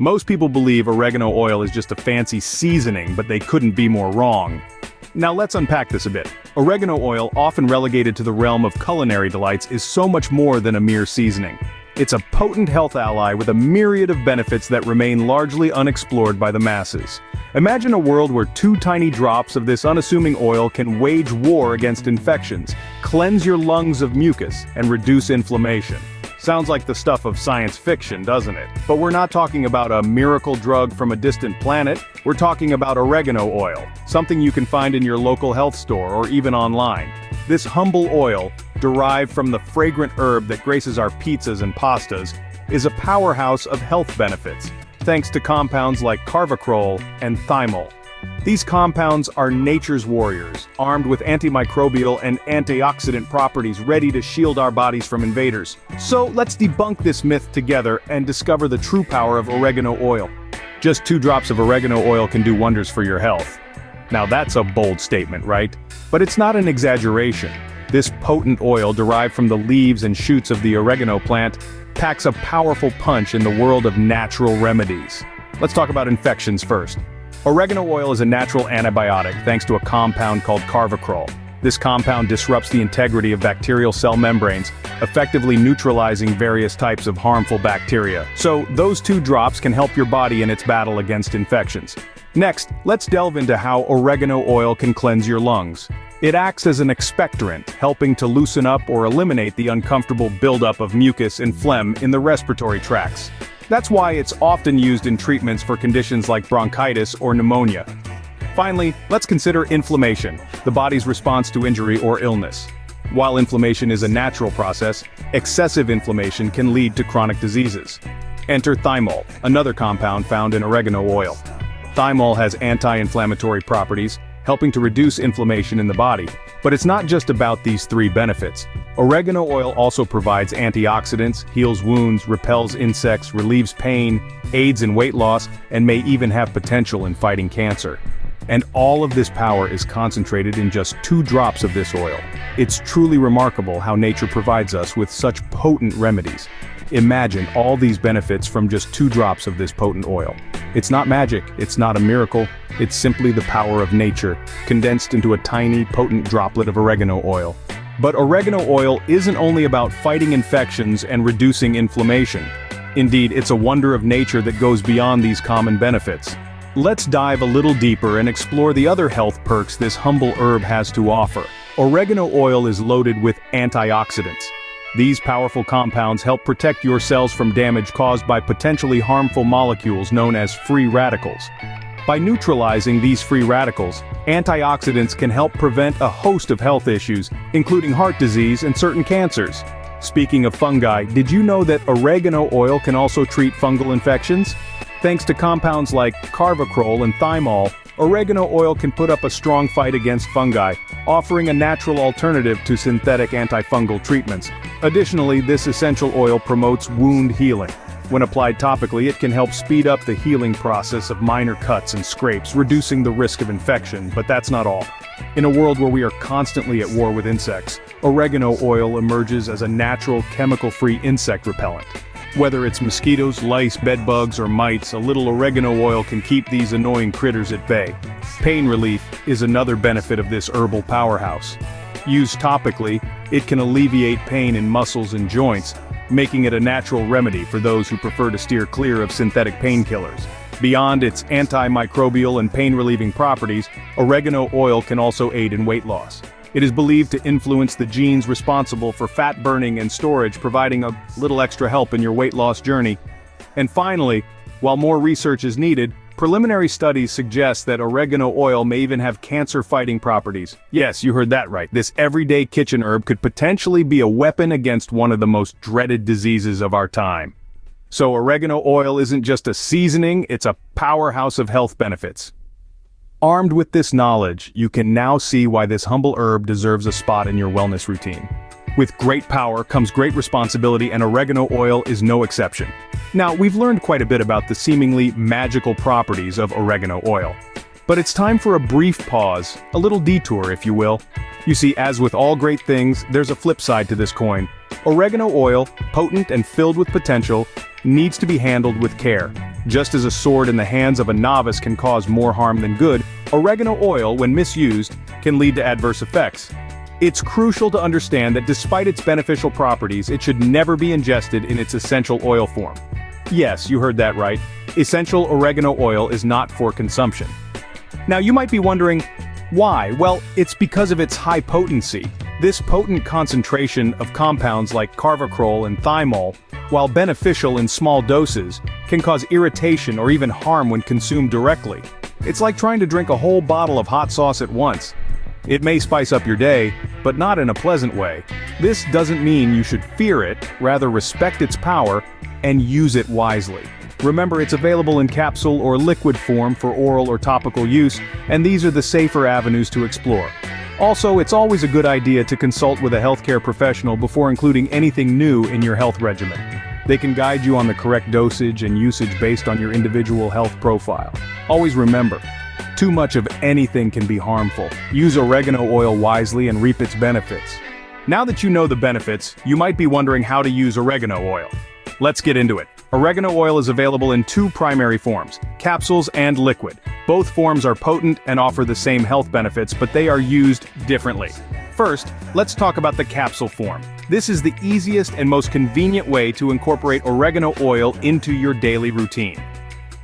Most people believe oregano oil is just a fancy seasoning, but they couldn't be more wrong. Now let's unpack this a bit. Oregano oil, often relegated to the realm of culinary delights, is so much more than a mere seasoning. It's a potent health ally with a myriad of benefits that remain largely unexplored by the masses. Imagine a world where 2 tiny drops of this unassuming oil can wage war against infections, cleanse your lungs of mucus, and reduce inflammation. Sounds like the stuff of science fiction, doesn't it? But we're not talking about a miracle drug from a distant planet. We're talking about oregano oil, something you can find in your local health store or even online. This humble oil, derived from the fragrant herb that graces our pizzas and pastas, is a powerhouse of health benefits, thanks to compounds like carvacrol and thymol. These compounds are nature's warriors, armed with antimicrobial and antioxidant properties ready to shield our bodies from invaders. So let's debunk this myth together and discover the true power of oregano oil. Just 2 drops of oregano oil can do wonders for your health. Now that's a bold statement, right? But it's not an exaggeration. This potent oil derived from the leaves and shoots of the oregano plant packs a powerful punch in the world of natural remedies. Let's talk about infections first. Oregano oil is a natural antibiotic thanks to a compound called carvacrol. This compound disrupts the integrity of bacterial cell membranes, effectively neutralizing various types of harmful bacteria. So those 2 drops can help your body in its battle against infections. Next, let's delve into how oregano oil can cleanse your lungs. It acts as an expectorant, helping to loosen up or eliminate the uncomfortable buildup of mucus and phlegm in the respiratory tracts. That's why it's often used in treatments for conditions like bronchitis or pneumonia. Finally, let's consider inflammation, the body's response to injury or illness. While inflammation is a natural process, excessive inflammation can lead to chronic diseases. Enter thymol, another compound found in oregano oil. Thymol has anti-inflammatory properties, helping to reduce inflammation in the body. But it's not just about these 3 benefits. Oregano oil also provides antioxidants, heals wounds, repels insects, relieves pain, aids in weight loss, and may even have potential in fighting cancer. And all of this power is concentrated in just 2 drops of this oil. It's truly remarkable how nature provides us with such potent remedies. Imagine all these benefits from just 2 drops of this potent oil. It's not magic, it's not a miracle, it's simply the power of nature, condensed into a tiny, potent droplet of oregano oil. But oregano oil isn't only about fighting infections and reducing inflammation. Indeed, it's a wonder of nature that goes beyond these common benefits. Let's dive a little deeper and explore the other health perks this humble herb has to offer. Oregano oil is loaded with antioxidants. These powerful compounds help protect your cells from damage caused by potentially harmful molecules known as free radicals. By neutralizing these free radicals, antioxidants can help prevent a host of health issues, including heart disease and certain cancers. Speaking of fungi, did you know that oregano oil can also treat fungal infections? Thanks to compounds like carvacrol and thymol, oregano oil can put up a strong fight against fungi, offering a natural alternative to synthetic antifungal treatments. Additionally, this essential oil promotes wound healing. When applied topically, it can help speed up the healing process of minor cuts and scrapes, reducing the risk of infection, but that's not all. In a world where we are constantly at war with insects, oregano oil emerges as a natural, chemical-free insect repellent. Whether it's mosquitoes, lice, bedbugs, or mites, a little oregano oil can keep these annoying critters at bay. Pain relief is another benefit of this herbal powerhouse. Used topically, it can alleviate pain in muscles and joints, making it a natural remedy for those who prefer to steer clear of synthetic painkillers. Beyond its antimicrobial and pain-relieving properties, oregano oil can also aid in weight loss. It is believed to influence the genes responsible for fat burning and storage, providing a little extra help in your weight loss journey. And finally, while more research is needed, preliminary studies suggest that oregano oil may even have cancer-fighting properties. Yes, you heard that right. This everyday kitchen herb could potentially be a weapon against one of the most dreaded diseases of our time. So oregano oil isn't just a seasoning, it's a powerhouse of health benefits. Armed with this knowledge, you can now see why this humble herb deserves a spot in your wellness routine. With great power comes great responsibility, and oregano oil is no exception. Now, we've learned quite a bit about the seemingly magical properties of oregano oil. But it's time for a brief pause, a little detour, if you will. You see, as with all great things, there's a flip side to this coin. Oregano oil, potent and filled with potential, needs to be handled with care. Just as a sword in the hands of a novice can cause more harm than good, oregano oil, when misused, can lead to adverse effects. It's crucial to understand that despite its beneficial properties, it should never be ingested in its essential oil form. Yes, you heard that right. Essential oregano oil is not for consumption. Now you might be wondering, why? Well, it's because of its high potency. This potent concentration of compounds like carvacrol and thymol, while beneficial in small doses, can cause irritation or even harm when consumed directly. It's like trying to drink a whole bottle of hot sauce at once. It may spice up your day, but not in a pleasant way. This doesn't mean you should fear it, rather respect its power and use it wisely. Remember, it's available in capsule or liquid form for oral or topical use, and these are the safer avenues to explore. Also, it's always a good idea to consult with a healthcare professional before including anything new in your health regimen. They can guide you on the correct dosage and usage based on your individual health profile. Always remember, too much of anything can be harmful. Use oregano oil wisely and reap its benefits. Now that you know the benefits, you might be wondering how to use oregano oil. Let's get into it. Oregano oil is available in two primary forms, capsules and liquid. Both forms are potent and offer the same health benefits, but they are used differently. First, let's talk about the capsule form. This is the easiest and most convenient way to incorporate oregano oil into your daily routine.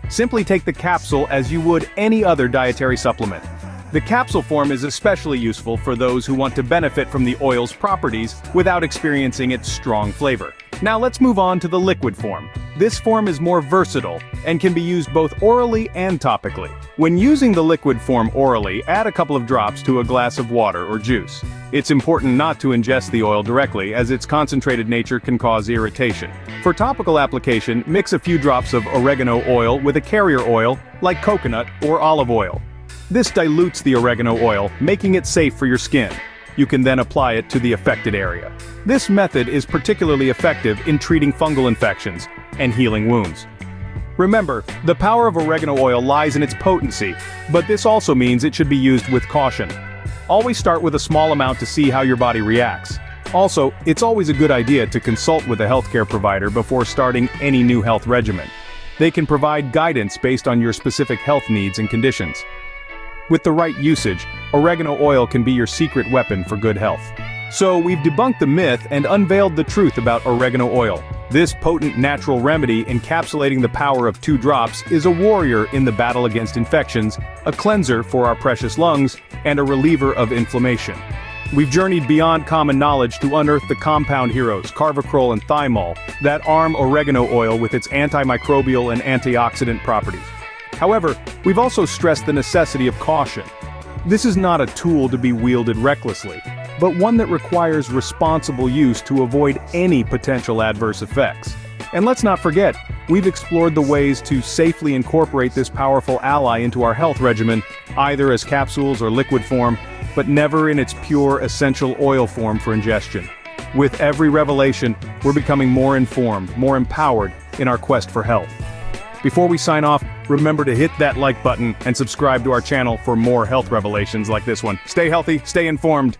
Simply take the capsule as you would any other dietary supplement. The capsule form is especially useful for those who want to benefit from the oil's properties without experiencing its strong flavor. Now let's move on to the liquid form. This form is more versatile and can be used both orally and topically. When using the liquid form orally, add a couple of drops to a glass of water or juice. It's important not to ingest the oil directly, as its concentrated nature can cause irritation. For topical application, mix a few drops of oregano oil with a carrier oil, like coconut or olive oil. This dilutes the oregano oil, making it safe for your skin. You can then apply it to the affected area. This method is particularly effective in treating fungal infections and healing wounds. Remember, the power of oregano oil lies in its potency, but this also means it should be used with caution. Always start with a small amount to see how your body reacts. Also, it's always a good idea to consult with a healthcare provider before starting any new health regimen. They can provide guidance based on your specific health needs and conditions. With the right usage, oregano oil can be your secret weapon for good health. So we've debunked the myth and unveiled the truth about oregano oil. This potent natural remedy encapsulating the power of 2 drops is a warrior in the battle against infections, a cleanser for our precious lungs, and a reliever of inflammation. We've journeyed beyond common knowledge to unearth the compound heroes, carvacrol and thymol, that arm oregano oil with its antimicrobial and antioxidant properties. However, we've also stressed the necessity of caution. This is not a tool to be wielded recklessly, but one that requires responsible use to avoid any potential adverse effects. And let's not forget, we've explored the ways to safely incorporate this powerful ally into our health regimen, either as capsules or liquid form, but never in its pure essential oil form for ingestion. With every revelation, we're becoming more informed, more empowered in our quest for health. Before we sign off, remember to hit that like button and subscribe to our channel for more health revelations like this one. Stay healthy, stay informed.